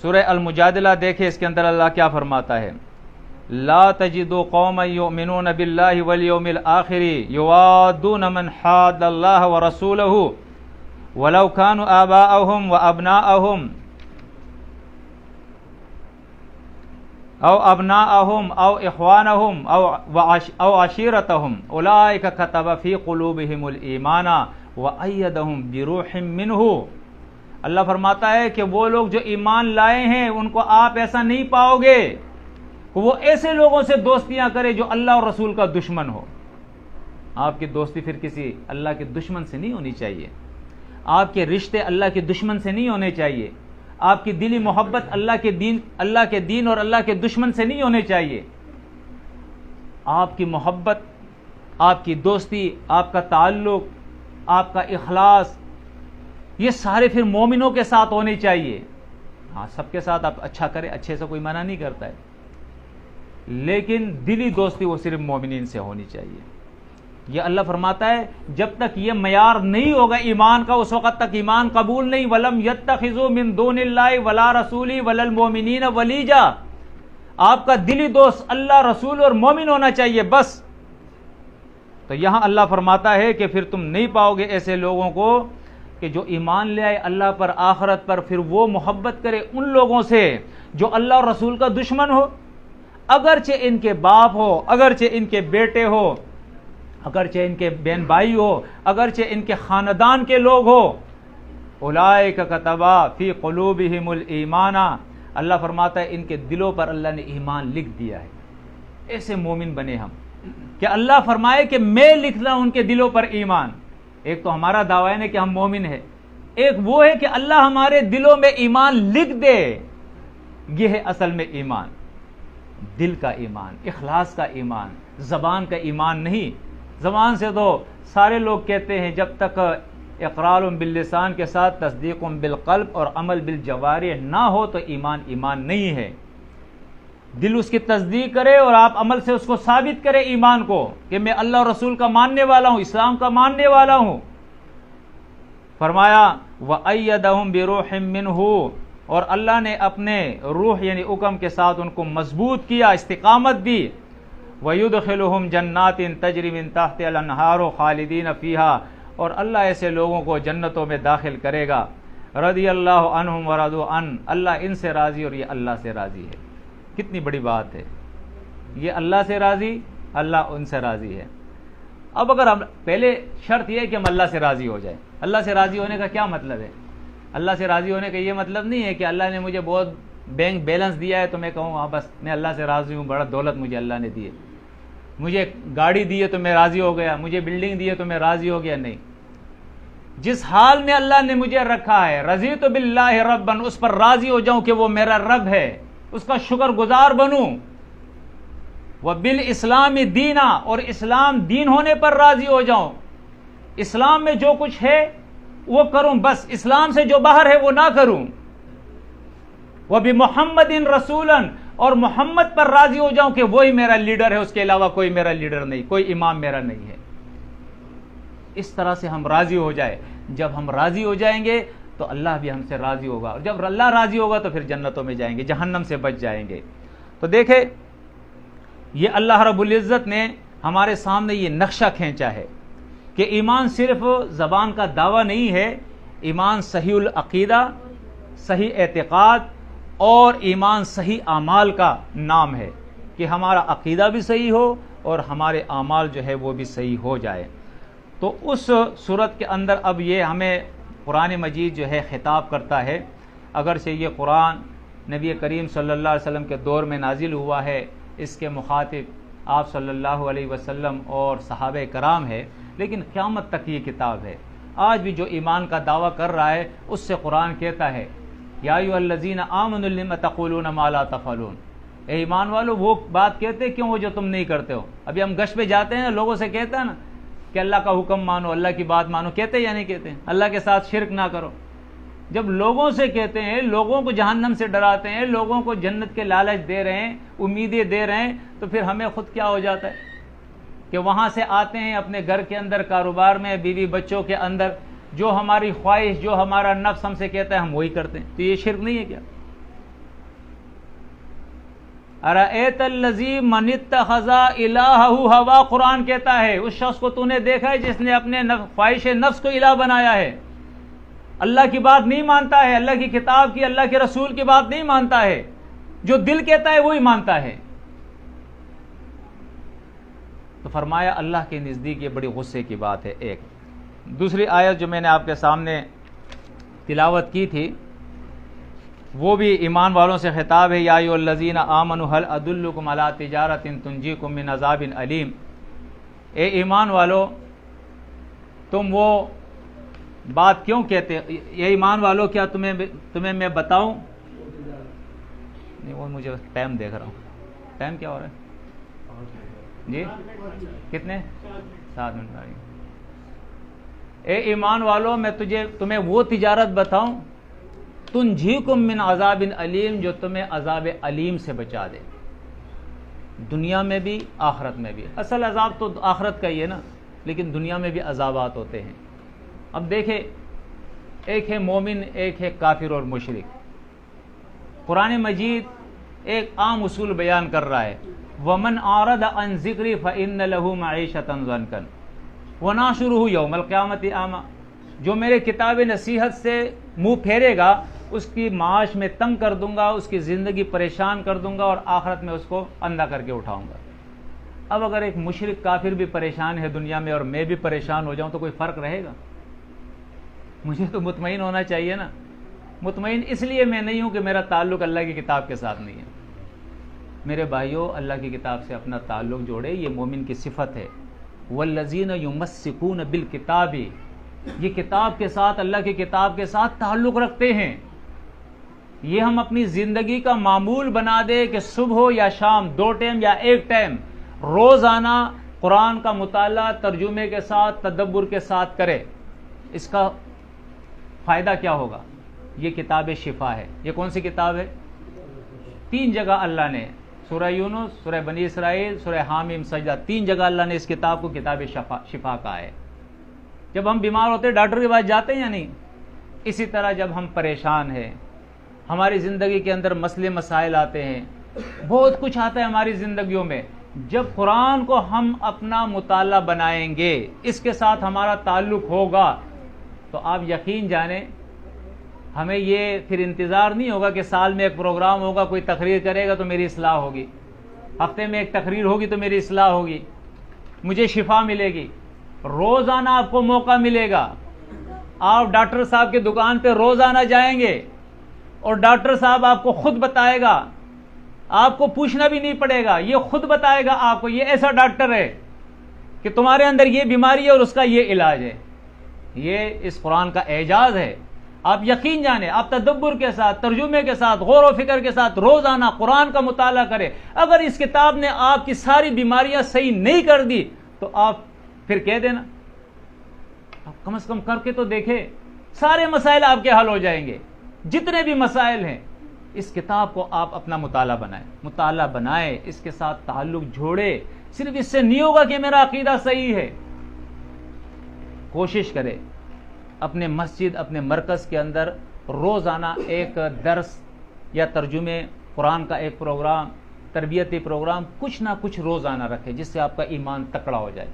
سورہ المجادلہ دیکھیں اس کے اندر اللہ کیا فرماتا ہے، لا تجد قوما یؤمنون باللہ والیوم الآخر یوادون من حاد اللہ ورسولہ ولو كانوا آباءهم وابناءهم او ابناءهم او اخوانهم او عشیرتهم اولئک كتب في قلوبهم الایمان وأیدهم بروح منہ. اللہ فرماتا ہے کہ وہ لوگ جو ایمان لائے ہیں ان کو آپ ایسا نہیں پاؤ گے کہ وہ ایسے لوگوں سے دوستیاں کرے جو اللہ اور رسول کا دشمن ہو. آپ کی دوستی پھر کسی اللہ کے دشمن سے نہیں ہونی چاہیے. آپ کے رشتے اللہ کے دشمن سے نہیں ہونے چاہیے. آپ کی دلی محبت اللہ کے دین اور اللہ کے دشمن سے نہیں ہونے چاہیے. آپ کی محبت، آپ کی دوستی، آپ کا تعلق، آپ کا اخلاص، یہ سارے پھر مومنوں کے ساتھ ہونے چاہیے. ہاں سب کے ساتھ آپ اچھا کریں، اچھے سے کوئی منع نہیں کرتا ہے، لیکن دلی دوستی وہ صرف مومنین سے ہونی چاہیے. یہ اللہ فرماتا ہے جب تک یہ معیار نہیں ہوگا ایمان کا اس وقت تک ایمان قبول نہیں. وَلَمْ يَتَّخِذُوا مِن دُونِ اللَّهِ وَلَا رَسُولِهِ وَلَا الْمُؤْمِنِينَ وَلِيجًا. آپ کا دلی دوست اللہ، رسول اور مومن ہونا چاہیے بس. تو یہاں اللہ فرماتا ہے کہ پھر تم نہیں پاؤ گے ایسے لوگوں کو کہ جو ایمان لے آئے اللہ پر، آخرت پر، پھر وہ محبت کرے ان لوگوں سے جو اللہ اور رسول کا دشمن ہو، اگرچہ ان کے باپ ہو، اگرچہ ان کے بیٹے ہو، اگرچہ ان کے بہن بھائی ہو، اگرچہ ان کے خاندان کے لوگ ہو. اولئک کتب فی قلوبہم الایمان. اللہ فرماتا ہے ان کے دلوں پر اللہ نے ایمان لکھ دیا ہے. ایسے مومن بنے ہم کہ اللہ فرمائے کہ میں لکھ رہا ہوں ان کے دلوں پر ایمان. ایک تو ہمارا دعویٰ ہے کہ ہم مومن ہیں، ایک وہ ہے کہ اللہ ہمارے دلوں میں ایمان لکھ دے. یہ ہے اصل میں ایمان، دل کا ایمان، اخلاص کا ایمان، زبان کا ایمان نہیں. زبان سے تو سارے لوگ کہتے ہیں، جب تک اقرار باللسان کے ساتھ تصدیق بالقلب اور عمل بالجوارح نہ ہو تو ایمان نہیں ہے. دل اس کی تصدیق کرے اور آپ عمل سے اس کو ثابت کرے ایمان کو کہ میں اللہ اور رسول کا ماننے والا ہوں، اسلام کا ماننے والا ہوں. فرمایا وَأَيَّدَهُمْ بِرُوحٍ مِّنْهُ، اور اللہ نے اپنے روح یعنی حکم کے ساتھ ان کو مضبوط کیا، استقامت دی. وَيُدْخِلُهُمْ جَنَّاتٍ تَجْرِي مِن تَحْتِهَا الْأَنْهَارُ خَالِدِينَ فِيهَا، اور اللہ ایسے لوگوں کو جنتوں میں داخل کرے گا. رضی اللہ عنہم ورضوا عنہ، اللہ ان سے راضی اور یہ اللہ سے راضی ہے. کتنی بڑی بات ہے، یہ اللہ سے راضی، اللہ ان سے راضی ہے. اب اگر ہم پہلے شرط یہ ہے کہ ہم اللہ سے راضی ہو جائیں. اللہ سے راضی ہونے کا کیا مطلب ہے؟ اللہ سے راضی ہونے کا یہ مطلب نہیں ہے کہ اللہ نے مجھے بہت بینک بیلنس دیا ہے تو میں کہوں ہاں بس میں اللہ سے راضی ہوں، بڑا دولت مجھے اللہ نے دی ہے، مجھے گاڑی دی ہے تو میں راضی ہو گیا، مجھے بلڈنگ دی ہے تو میں راضی ہو گیا. نہیں، جس حال میں اللہ نے مجھے رکھا ہے، رضیت باللہ ربا، اس پر راضی ہو جاؤں کہ وہ میرا رب ہے، اس کا شکر گزار بنوں. وبالاسلام دینا، اور اسلام دین ہونے پر راضی ہو جاؤں. اسلام میں جو کچھ ہے وہ کروں، بس اسلام سے جو باہر ہے وہ نہ کروں. وبمحمد رسولا، اور محمد پر راضی ہو جاؤں کہ وہی میرا لیڈر ہے، اس کے علاوہ کوئی میرا لیڈر نہیں، کوئی امام میرا نہیں ہے. اس طرح سے ہم راضی ہو جائے. جب ہم راضی ہو جائیں گے تو اللہ بھی ہم سے راضی ہوگا، اور جب اللہ راضی ہوگا تو پھر جنتوں میں جائیں گے، جہنم سے بچ جائیں گے. تو دیکھیں یہ اللہ رب العزت نے ہمارے سامنے یہ نقشہ کھینچا ہے کہ ایمان صرف زبان کا دعویٰ نہیں ہے، ایمان صحیح العقیدہ، صحیح اعتقاد اور ایمان صحیح اعمال کا نام ہے کہ ہمارا عقیدہ بھی صحیح ہو اور ہمارے اعمال جو ہے وہ بھی صحیح ہو جائے. تو اس صورت کے اندر اب یہ ہمیں قرآن مجید جو ہے خطاب کرتا ہے اگرچہ یہ قرآن نبی کریم صلی اللہ علیہ وسلم کے دور میں نازل ہوا ہے، اس کے مخاطب آپ صلی اللہ علیہ وسلم اور صحابہ کرام ہے، لیکن قیامت تک یہ کتاب ہے۔ آج بھی جو ایمان کا دعویٰ کر رہا ہے اس سے قرآن کہتا ہے یا ایھا الذین آمنوا لم تقولون ما لا تفعلون، اے ایمان والو وہ بات کہتے کیوں وہ جو تم نہیں کرتے ہو۔ ابھی ہم گشت پہ جاتے ہیں، لوگوں سے کہتا ہے نا کہ اللہ کا حکم مانو، اللہ کی بات مانو، کہتے یا نہیں کہتے؟ اللہ کے ساتھ شرک نہ کرو۔ جب لوگوں سے کہتے ہیں، لوگوں کو جہنم سے ڈراتے ہیں، لوگوں کو جنت کے لالچ دے رہے ہیں، امیدیں دے رہے ہیں، تو پھر ہمیں خود کیا ہو جاتا ہے کہ وہاں سے آتے ہیں اپنے گھر کے اندر، کاروبار میں، بیوی بچوں کے اندر، جو ہماری خواہش، جو ہمارا نفس ہم سے کہتا ہے ہم وہی کرتے ہیں۔ تو یہ شرک نہیں ہے کیا؟ ارأیت الذی من اتخذ الہہ ہوا، قرآن کہتا ہے اس شخص کو تو نے دیکھا ہے جس نے اپنے خواہش نفس کو الہ بنایا ہے، اللہ کی بات نہیں مانتا ہے، اللہ کی کتاب کی، اللہ کے رسول کی بات نہیں مانتا ہے، جو دل کہتا ہے وہی مانتا ہے۔ تو فرمایا اللہ کے نزدیک یہ بڑی غصے کی بات ہے۔ ایک دوسری آیت جو میں نے آپ کے سامنے تلاوت کی تھی وہ بھی ایمان والوں سے خطاب ہے، یا ایھا الذین آمنوا هل ادلکم علی تجارۃ تنجیکم من عذاب علیم، اے ایمان والو تم وہ بات کیوں کہتے، اے ایمان والو کیا تمہیں میں بتاؤں؟ نہیں وہ مجھے ٹائم دیکھ رہا ہوں، ٹائم کیا ہو رہا ہے جی؟ کتنے؟ 7 منٹ آ رہی۔ اے ایمان والو میں تمہیں وہ تجارت بتاؤں تنجیکم من عذاب علیم، جو تمہیں عذاب علیم سے بچا دے، دنیا میں بھی آخرت میں بھی۔ اصل عذاب تو آخرت کا ہی ہے نا، لیکن دنیا میں بھی عذابات ہوتے ہیں۔ اب دیکھیں، ایک ہے مومن، ایک ہے کافر اور مشرک۔ قرآن مجید ایک عام اصول بیان کر رہا ہے، وَمَنْ أَعْرَضَ عَنْ ذِكْرِي فَإِنَّ لَهُ مَعِيشَةً ضَنْكًا وَنَحْشُرُهُ يَوْمَ الْقِيَامَةِ أَعْمَىٰ، جو میرے کتاب نصیحت سے منہ پھیرے گا اس کی معاش میں تنگ کر دوں گا، اس کی زندگی پریشان کر دوں گا، اور آخرت میں اس کو اندھا کر کے اٹھاؤں گا۔ اب اگر ایک مشرک کافر بھی پریشان ہے دنیا میں اور میں بھی پریشان ہو جاؤں تو کوئی فرق رہے گا؟ مجھے تو مطمئن ہونا چاہیے نا۔ مطمئن اس لیے میں نہیں ہوں کہ میرا تعلق اللہ کی کتاب کے ساتھ نہیں ہے۔ میرے بھائیوں، اللہ کی کتاب سے اپنا تعلق جوڑے، یہ مومن کی صفت ہے۔ والذین یمسکون بالکتاب، یہ کتاب کے ساتھ، اللہ کی کتاب کے ساتھ تعلق رکھتے ہیں۔ یہ ہم اپنی زندگی کا معمول بنا دے کہ صبح ہو یا شام، 2 ٹائم یا 1 ٹائم، روزانہ قرآن کا مطالعہ ترجمے کے ساتھ، تدبر کے ساتھ کرے۔ اس کا فائدہ کیا ہوگا؟ یہ کتاب شفا ہے۔ یہ کون سی کتاب ہے؟ 3 جگہ اللہ نے، سورہ یونس، سورہ بنی اسرائیل، سورہ حامیم سجدہ، 3 جگہ اللہ نے اس کتاب کو کتاب شفا کہا ہے۔ جب ہم بیمار ہوتے ہیں ڈاکٹر کے پاس جاتے ہیں یا نہیں؟ اسی طرح جب ہم پریشان ہیں، ہماری زندگی کے اندر مسئلے مسائل آتے ہیں، بہت کچھ آتا ہے ہماری زندگیوں میں، جب قرآن کو ہم اپنا مطالعہ بنائیں گے، اس کے ساتھ ہمارا تعلق ہوگا، تو آپ یقین جانیں ہمیں یہ پھر انتظار نہیں ہوگا کہ سال میں ایک پروگرام ہوگا، کوئی تقریر کرے گا تو میری اصلاح ہوگی، ہفتے میں ایک تقریر ہوگی تو میری اصلاح ہوگی، مجھے شفا ملے گی۔ روزانہ آپ کو موقع ملے گا، آپ ڈاکٹر صاحب کی دکان پہ روزانہ جائیں گے اور ڈاکٹر صاحب آپ کو خود بتائے گا، آپ کو پوچھنا بھی نہیں پڑے گا، یہ خود بتائے گا آپ کو، یہ ایسا ڈاکٹر ہے کہ تمہارے اندر یہ بیماری ہے اور اس کا یہ علاج ہے۔ یہ اس قرآن کا اعجاز ہے۔ آپ یقین جانیں، آپ تدبر کے ساتھ، ترجمے کے ساتھ، غور و فکر کے ساتھ روزانہ قرآن کا مطالعہ کریں۔ اگر اس کتاب نے آپ کی ساری بیماریاں صحیح نہیں کر دی تو آپ پھر کہہ دینا، آپ کم از کم کر کے تو دیکھیں، سارے مسائل آپ کے حل ہو جائیں گے۔ جتنے بھی مسائل ہیں، اس کتاب کو آپ اپنا مطالعہ بنائیں، اس کے ساتھ تعلق جوڑے۔ صرف اس سے نہیں ہوگا کہ میرا عقیدہ صحیح ہے۔ کوشش کرے اپنے مسجد، اپنے مرکز کے اندر روزانہ ایک درس یا ترجمے قرآن کا ایک پروگرام، تربیتی پروگرام، کچھ نہ کچھ روزانہ رکھے، جس سے آپ کا ایمان تکڑا ہو جائے۔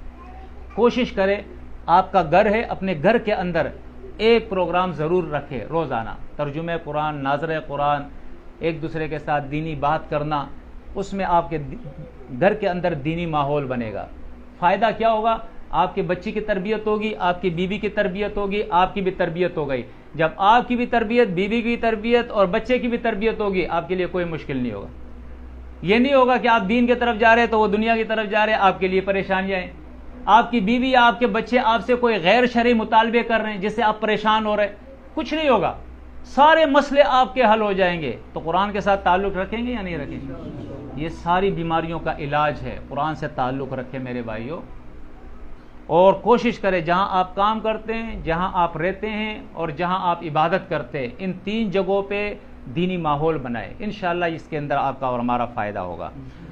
کوشش کرے آپ کا گھر ہے، اپنے گھر کے اندر ایک پروگرام ضرور رکھے روزانہ، ترجمہ قرآن، ناظر قرآن، ایک دوسرے کے ساتھ دینی بات کرنا، اس میں آپ کے گھر کے اندر دینی ماحول بنے گا۔ فائدہ کیا ہوگا؟ آپ کے بچی کی تربیت ہوگی، آپ کی بیوی کی تربیت ہوگی، آپ کی بھی تربیت ہو گئی۔ جب آپ کی بھی تربیت، بیوی کی بھی تربیت اور بچے کی بھی تربیت ہوگی، آپ کے لیے کوئی مشکل نہیں ہوگا۔ یہ نہیں ہوگا کہ آپ دین کی طرف جا رہے ہیں تو وہ دنیا کی طرف جا رہے ہیں، آپ کے لیے پریشانیاں ہیں۔ آپ کی بیوی یا آپ کے بچے آپ سے کوئی غیر شرعی مطالبے کر رہے ہیں جس سے آپ پریشان ہو رہے ہیں، کچھ نہیں ہوگا، سارے مسئلے آپ کے حل ہو جائیں گے۔ تو قرآن کے ساتھ تعلق رکھیں گے یا نہیں رکھیں گے؟ یہ ساری بیماریوں کا علاج ہے، قرآن سے تعلق رکھیں میرے بھائیوں، اور کوشش کریں جہاں آپ کام کرتے ہیں، جہاں آپ رہتے ہیں اور جہاں آپ عبادت کرتے ہیں، ان 3 جگہوں پہ دینی ماحول بنائے، انشاءاللہ اس کے اندر آپ کا اور ہمارا فائدہ ہوگا۔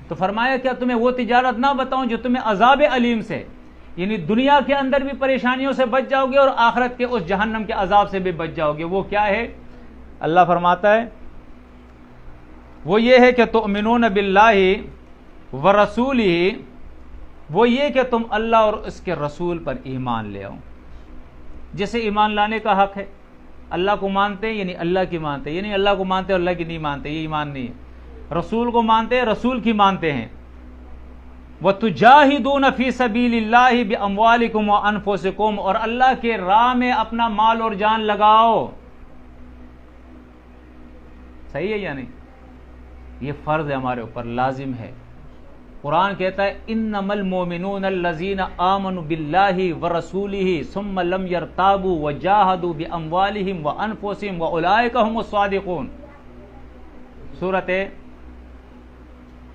تو فرمایا کیا تمہیں وہ تجارت نہ بتاؤں جو تمہیں عذاب علیم سے، یعنی دنیا کے اندر بھی پریشانیوں سے بچ جاؤ گے اور آخرت کے اس جہنم کے عذاب سے بھی بچ جاؤ گے۔ وہ کیا ہے؟ اللہ فرماتا ہے وہ یہ ہے کہ تؤمنون باللہ ورسولہ، وہ یہ کہ تم اللہ اور اس کے رسول پر ایمان لے آؤ۔ جسے ایمان لانے کا حق ہے، اللہ کو مانتے ہیں یعنی اللہ کی مانتے ہیں، یعنی اللہ کو مانتے اور اللہ کی نہیں مانتے، یہ ایمان نہیں ہے۔ رسول کو مانتے ہیں، رسول کی مانتے ہیں۔ وَتُجَاهِدُونَ فِي سَبِيلِ اللَّهِ بِأَمْوَالِكُمْ وَأَنفُسِكُمْ، اور اللہ کے راہ میں اپنا مال اور جان لگاؤ۔ صحیح ہے یا نہیں؟ یہ فرض ہے ہمارے اوپر، لازم ہے۔ قرآن کہتا ہے انما المؤمنون الذین آمنوا باللہ ورسولہ ثم لم یرتابوا وجاہدوا باموالہم وانفسہم واولئک هم الصادقون، سورۃ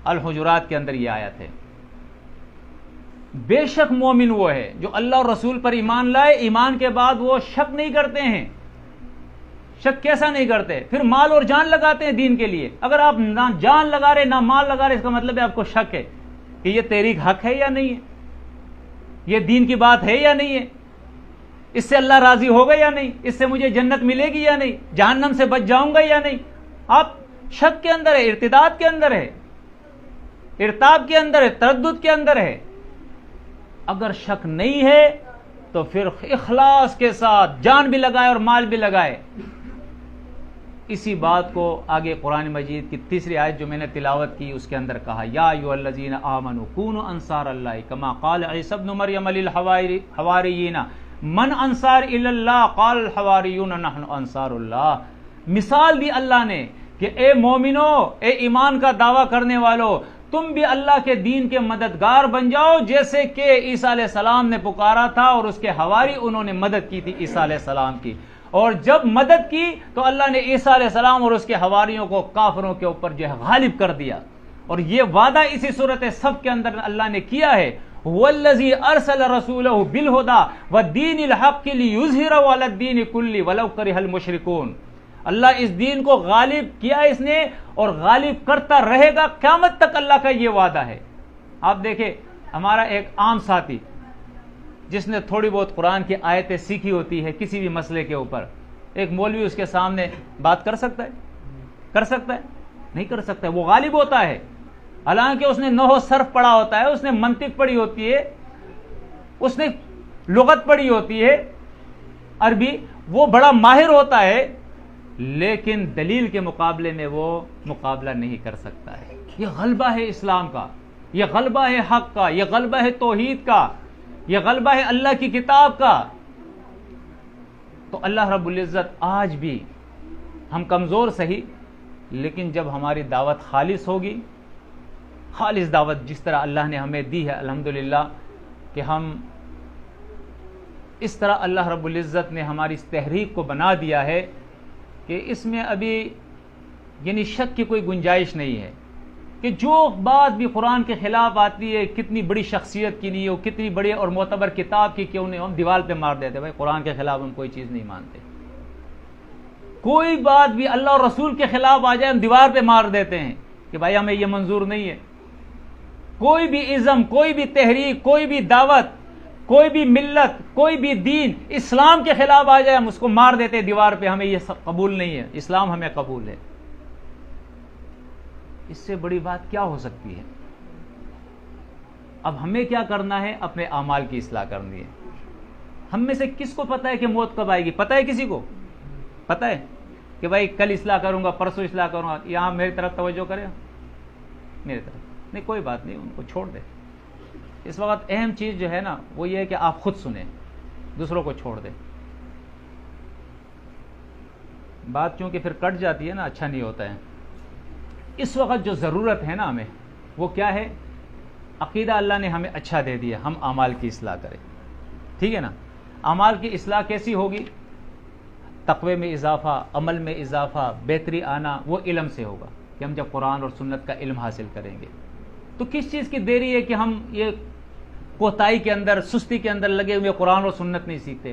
الحجرات کے اندر یہ آیت ہے۔ بے شک مومن وہ ہے جو اللہ اور رسول پر ایمان لائے، ایمان کے بعد وہ شک نہیں کرتے ہیں۔ شک کیسا نہیں کرتے؟ پھر مال اور جان لگاتے ہیں دین کے لیے۔ اگر آپ نہ جان لگا رہے نہ مال لگا رہے، اس کا مطلب ہے آپ کو شک ہے کہ یہ تحریک حق ہے یا نہیں ہے، یہ دین کی بات ہے یا نہیں ہے، اس سے اللہ راضی ہوگا یا نہیں، اس سے مجھے جنت ملے گی یا نہیں، جہنم سے بچ جاؤں گا یا نہیں۔ آپ شک کے اندر ہے، ارتداد کے اندر ہے، ارتاب کے اندر ہے، تردد کے اندر ہے۔ اگر شک نہیں ہے تو پھر اخلاص کے ساتھ جان بھی لگائے اور مال بھی لگائے۔ اسی بات کو آگے قرآن مجید کی 3ری آیت جو میں نے تلاوت کی اس کے اندر کہا، یا ایھا الذین آمنوا کونوا انصار اللہ کما قال عیسی ابن مریم للحواریین من انصار الی اللہ قال الحواریون نحن انصار اللہ۔ مثال دی اللہ نے کہ اے مومنو، اے ایمان کا دعویٰ کرنے والو، تم بھی اللہ کے دین کے مددگار بن جاؤ، جیسے کہ عیسیٰ علیہ السلام نے پکارا تھا اور اس کے حواری انہوں نے مدد کی تھی عیسیٰ علیہ السلام کی، اور جب مدد کی تو اللہ نے عیسیٰ علیہ السلام اور اس کے حواریوں کو کافروں کے اوپر جو ہے غالب کر دیا۔ اور یہ وعدہ اسی صورت صف کے اندر اللہ نے کیا ہے، والذی ارسل رسولہ بالہدی والدین الحق لیظہرہ علی الدین کلہ ولو کرہ المشرکون۔ اللہ اس دین کو غالب کیا اس نے اور غالب کرتا رہے گا قیامت تک، اللہ کا یہ وعدہ ہے۔ آپ دیکھیں ہمارا ایک عام ساتھی جس نے تھوڑی بہت قرآن کی آیتیں سیکھی ہوتی ہے کسی بھی مسئلے کے اوپر، ایک مولوی اس کے سامنے بات کر سکتا ہے؟ کر سکتا ہے؟ نہیں کر سکتا ہے، وہ غالب ہوتا ہے۔ حالانکہ اس نے نحو صرف پڑھا ہوتا ہے، اس نے منطق پڑھی ہوتی ہے، اس نے لغت پڑھی ہوتی ہے عربی، وہ بڑا ماہر ہوتا ہے، لیکن دلیل کے مقابلے میں وہ مقابلہ نہیں کر سکتا ہے۔ یہ غلبہ ہے اسلام کا، یہ غلبہ ہے حق کا، یہ غلبہ ہے توحید کا، یہ غلبہ ہے اللہ کی کتاب کا۔ تو اللہ رب العزت آج بھی، ہم کمزور سہی، لیکن جب ہماری دعوت خالص ہوگی، خالص دعوت جس طرح اللہ نے ہمیں دی ہے الحمدللہ، کہ ہم اس طرح اللہ رب العزت نے ہماری اس تحریک کو بنا دیا ہے کہ اس میں ابھی یعنی شک کی کوئی گنجائش نہیں ہے کہ جو بات بھی قرآن کے خلاف آتی ہے، کتنی بڑی شخصیت کی نہیں ہو، کتنی بڑی اور معتبر کتاب کی کیوں نہیں ہو، ہم دیوار پہ مار دیتے بھائی قرآن کے خلاف ہم کوئی چیز نہیں مانتے۔ کوئی بات بھی اللہ اور رسول کے خلاف آ جائے ہم دیوار پہ مار دیتے ہیں کہ بھائی ہمیں یہ منظور نہیں ہے۔ کوئی بھی ازم، کوئی بھی تحریک، کوئی بھی دعوت، کوئی بھی ملت، کوئی بھی دین اسلام کے خلاف آ جائے ہم اس کو مار دیتے ہیں دیوار پہ، ہمیں یہ سب قبول نہیں ہے، اسلام ہمیں قبول ہے۔ اس سے بڑی بات کیا ہو سکتی ہے؟ اب ہمیں کیا کرنا ہے؟ اپنے اعمال کی اصلاح کرنی ہے۔ ہم میں سے کس کو پتہ ہے کہ موت کب آئے گی؟ پتہ ہے کسی کو؟ پتہ ہے کہ بھائی کل اصلاح کروں گا، پرسوں اصلاح کروں گا، یہاں میری طرف توجہ کرے، میری طرف نہیں، کوئی بات نہیں، ان کو چھوڑ دے۔ اس وقت اہم چیز جو ہے نا وہ یہ ہے کہ آپ خود سنیں، دوسروں کو چھوڑ دیں۔ بات چونکہ پھر کٹ جاتی ہے نا، اچھا نہیں ہوتا ہے. اس وقت جو ضرورت ہے نا ہمیں، وہ کیا ہے؟ عقیدہ اللہ نے ہمیں اچھا دے دیا، ہم اعمال کی اصلاح کریں. ٹھیک ہے نا؟ اعمال کی اصلاح کیسی ہوگی؟ تقوی میں اضافہ، عمل میں اضافہ، بہتری آنا، وہ علم سے ہوگا کہ ہم جب قرآن اور سنت کا علم حاصل کریں گے. تو کس چیز کی دیری ہے کہ ہم یہ کوتاہی کے اندر، سستی کے اندر لگے ہوئے قرآن اور سنت نہیں سیکھتے؟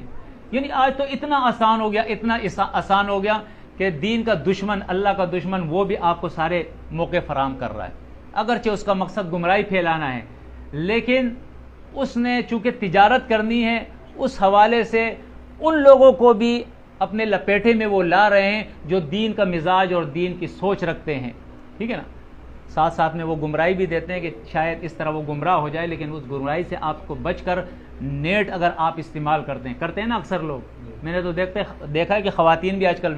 یعنی آج تو اتنا آسان ہو گیا، اتنا آسان ہو گیا کہ دین کا دشمن، اللہ کا دشمن، وہ بھی آپ کو سارے موقع فراہم کر رہا ہے. اگرچہ اس کا مقصد گمراہی پھیلانا ہے، لیکن اس نے چونکہ تجارت کرنی ہے، اس حوالے سے ان لوگوں کو بھی اپنے لپیٹے میں وہ لا رہے ہیں جو دین کا مزاج اور دین کی سوچ رکھتے ہیں. ٹھیک ہے نا؟ ساتھ ساتھ میں وہ گمراہی بھی دیتے ہیں کہ شاید اس طرح وہ گمراہ ہو جائے، لیکن اس گمراہی سے آپ کو بچ کر نیٹ اگر آپ استعمال کرتے ہیں نا اکثر لوگ. میں نے تو دیکھا ہے کہ خواتین بھی آج کل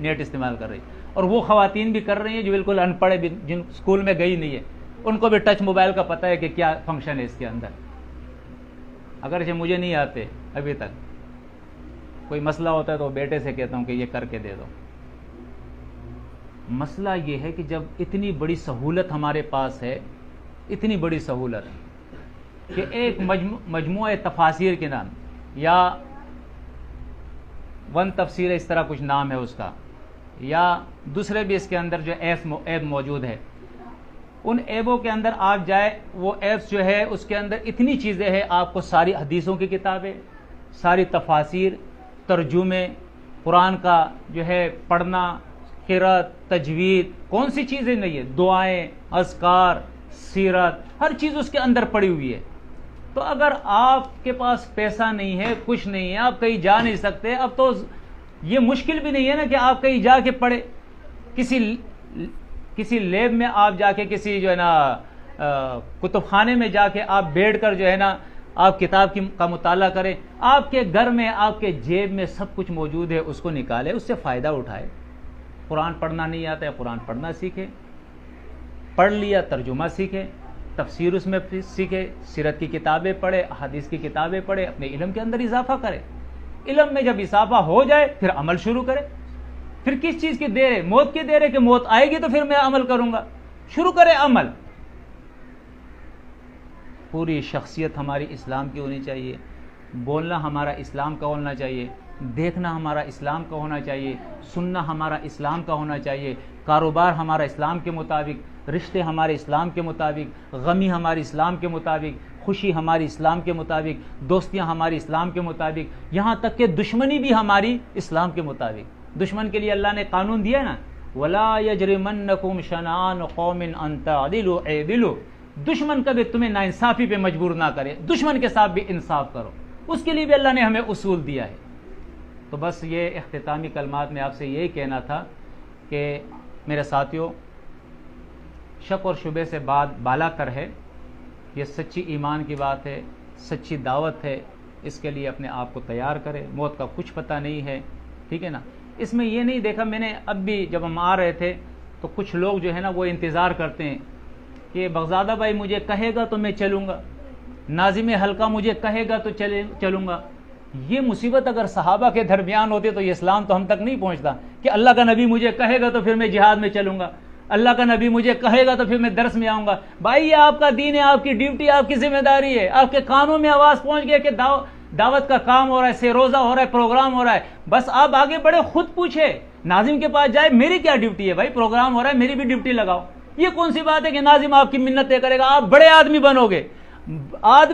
نیٹ استعمال کر رہی ہیں، اور وہ خواتین بھی کر رہی ہیں جو بالکل ان پڑھ بھی، جن اسکول میں گئی نہیں ہے، ان کو بھی ٹچ موبائل کا پتہ ہے کہ کیا فنکشن ہے اس کے اندر. اگرچہ مجھے نہیں آتے ابھی تک، کوئی مسئلہ ہوتا ہے تو بیٹے سے کہتا ہوں کہ یہ کر کے دے دو. مسئلہ یہ ہے کہ جب اتنی بڑی سہولت ہمارے پاس ہے، اتنی بڑی سہولت کہ ایک مجموعہ تفاسیر کے نام، یا ون تفسیر اس طرح کچھ نام ہے اس کا، یا دوسرے بھی اس کے اندر جو ایپ موجود ہے، ان ایپوں کے اندر آپ جائے، وہ ایپس جو ہے اس کے اندر اتنی چیزیں ہیں، آپ کو ساری حدیثوں کی کتابیں، ساری تفاسیر، ترجمے، قرآن کا جو ہے پڑھنا، قرأت، تجوید، کون سی چیزیں نہیں ہے، دعائیں، اذکار، سیرت، ہر چیز اس کے اندر پڑی ہوئی ہے. تو اگر آپ کے پاس پیسہ نہیں ہے، کچھ نہیں ہے، آپ کہیں جا نہیں سکتے، اب تو یہ مشکل بھی نہیں ہے نا کہ آپ کہیں جا کے پڑھے. کسی لیب میں آپ جا کے، کسی جو ہے نا کتب خانے میں جا کے آپ بیٹھ کر جو ہے نا آپ کتاب کا مطالعہ کریں. آپ کے گھر میں، آپ کے جیب میں سب کچھ موجود ہے، اس کو نکالے، اس سے فائدہ اٹھائے. قرآن پڑھنا نہیں آتا ہے، قرآن پڑھنا سیکھے، پڑھ لیا ترجمہ سیکھے، تفسیر اس میں سیکھے، سیرت کی کتابیں پڑھے، حدیث کی کتابیں پڑھے، اپنے علم کے اندر اضافہ کرے. علم میں جب اضافہ ہو جائے پھر عمل شروع کرے. پھر کس چیز کی دیر ہے؟ موت کی دیر ہے کہ موت آئے گی تو پھر میں عمل کروں گا. شروع کرے عمل. پوری شخصیت ہماری اسلام کی ہونی چاہیے، بولنا ہمارا اسلام کا ہونا چاہیے، دیکھنا ہمارا اسلام کا ہونا چاہیے، سننا ہمارا اسلام کا ہونا چاہیے، کاروبار ہمارا اسلام کے مطابق، رشتے ہمارے اسلام کے مطابق، غمی ہماری اسلام کے مطابق، خوشی ہماری اسلام کے مطابق، دوستیاں ہماری اسلام کے مطابق، یہاں تک کہ دشمنی بھی ہماری اسلام کے مطابق. دشمن کے لیے اللہ نے قانون دیا نا، وَلَا يَجْرِمَنَّكُمْ شَنَآنُ قَوْمٍ أَن تَعْدِلُوا اعْدِلُوا. دشمن کبھی تمہیں ناانصافی پہ مجبور نہ کرے، دشمن کے ساتھ بھی انصاف کرو. اس کے لیے بھی اللہ نے ہمیں اصول دیا ہے. تو بس یہ اختتامی کلمات میں آپ سے یہی کہنا تھا کہ میرے ساتھیوں، شک اور شبے سے بات بالا تر ہے. یہ سچی ایمان کی بات ہے، سچی دعوت ہے. اس کے لیے اپنے آپ کو تیار کرے. موت کا کچھ پتہ نہیں ہے. ٹھیک ہے نا؟ اس میں یہ نہیں دیکھا میں نے، اب بھی جب ہم آ رہے تھے تو کچھ لوگ جو ہے نا وہ انتظار کرتے ہیں کہ بغزادہ بھائی مجھے کہے گا تو میں چلوں گا، ناظم حلقہ مجھے کہے گا تو چلوں گا. یہ مصیبت اگر صحابہ کے درمیان ہوتی تو یہ اسلام تو ہم تک نہیں پہنچتا کہ اللہ کا نبی مجھے کہے گا تو پھر میں جہاد میں چلوں گا، اللہ کا نبی مجھے کہے گا تو پھر میں درس میں آؤں گا. بھائی یہ آپ کا دین ہے، آپ کی ڈیوٹی، آپ کی ذمہ داری ہے. آپ کے کانوں میں آواز پہنچ گیا کہ دعوت کا کام ہو رہا ہے، سیروزہ ہو رہا ہے، پروگرام ہو رہا ہے، بس آپ آگے بڑھے، خود پوچھے، ناظم کے پاس جائے میری کیا ڈیوٹی ہے؟ بھائی پروگرام ہو رہا ہے، میری بھی ڈیوٹی لگاؤ. یہ کون سی بات ہے کہ ناظم آپ کی منتیں کرے گا؟ آپ بڑے آدمی بنو گے،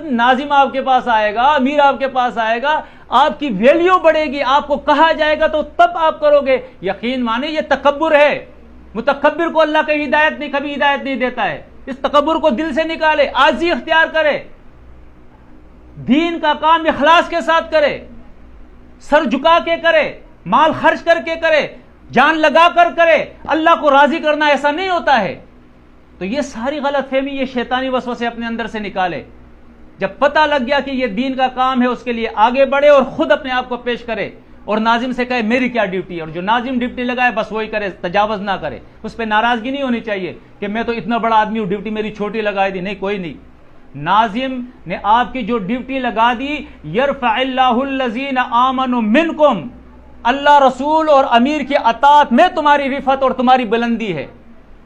ناظم آپ کے پاس آئے گا، امیر آپ کے پاس آئے گا، آپ کی ویلیو بڑھے گی، آپ کو کہا جائے گا تو تب آپ کرو گے. یقین مانے یہ تکبر ہے. متکبر کو اللہ کی کبھی ہدایت نہیں دیتا ہے. اس تکبر کو دل سے نکالے، عاجزی اختیار کرے، دین کا کام اخلاص کے ساتھ کرے، سر جھکا کے کرے، مال خرچ کر کے کرے، جان لگا کر کرے. اللہ کو راضی کرنا ایسا نہیں ہوتا ہے. تو یہ ساری غلط فہمی، یہ شیطانی وسوسے اپنے اندر سے نکالے. جب پتہ لگ گیا کہ یہ دین کا کام ہے، اس کے لیے آگے بڑھے اور خود اپنے آپ کو پیش کرے اور ناظم سے کہے میری کیا ڈیوٹی ہے. اور جو ناظم ڈیوٹی لگائے بس وہی کرے، تجاوز نہ کرے. اس پہ ناراضگی نہیں ہونی چاہیے کہ میں تو اتنا بڑا آدمی ہوں، ڈیوٹی میری چھوٹی لگائی دی. نہیں، کوئی نہیں. ناظم نے آپ کی جو ڈیوٹی لگا دی، یرفع اللہ الذین آمنوا منکم، اللہ رسول اور امیر کی اطاعت میں تمہاری رفعت اور تمہاری بلندی ہے،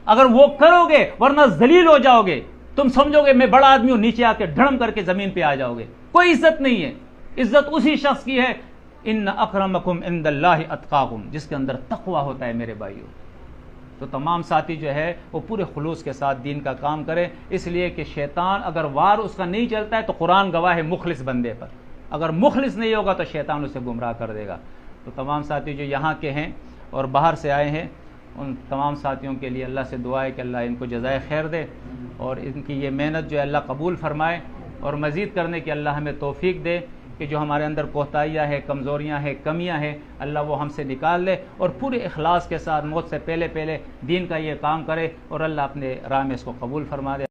اگر وہ کرو گے، ورنہ ذلیل ہو جاؤ گے، تم سمجھو گے میں بڑا آدمی ہوں، نیچے آ کے ڈھڑم کر کے زمین پہ آ جاؤ گے، کوئی عزت نہیں ہے۔ عزت اسی شخص کی ہے، ان اکرمکم عند اللہ اتقاکم، جس کے اندر تقوی ہوتا ہے میرے بھائیوں۔ تو تمام ساتھی جو ہے وہ پورے خلوص کے ساتھ دین کا کام کرے، اس لیے کہ شیطان اگر وار اس کا نہیں چلتا ہے تو قرآن گواہ ہے مخلص بندے پر، اگر مخلص نہیں ہوگا تو شیطان اسے گمراہ کر دے گا۔ تو تمام ساتھی جو یہاں کے ہیں اور باہر سے آئے ہیں، ان تمام ساتھیوں کے لیے اللہ سے دعا ہے کہ اللہ ان کو جزائے خیر دے، اور ان کی یہ محنت جو ہے اللہ قبول فرمائے، اور مزید کرنے کی اللہ ہمیں توفیق دے کہ جو ہمارے اندر کوتاہیاں ہیں، کمزوریاں ہیں، کمیاں ہیں، اللہ وہ ہم سے نکال لے، اور پورے اخلاص کے ساتھ موت سے پہلے دین کا یہ کام کرے، اور اللہ اپنے راہ میں اس کو قبول فرما دے۔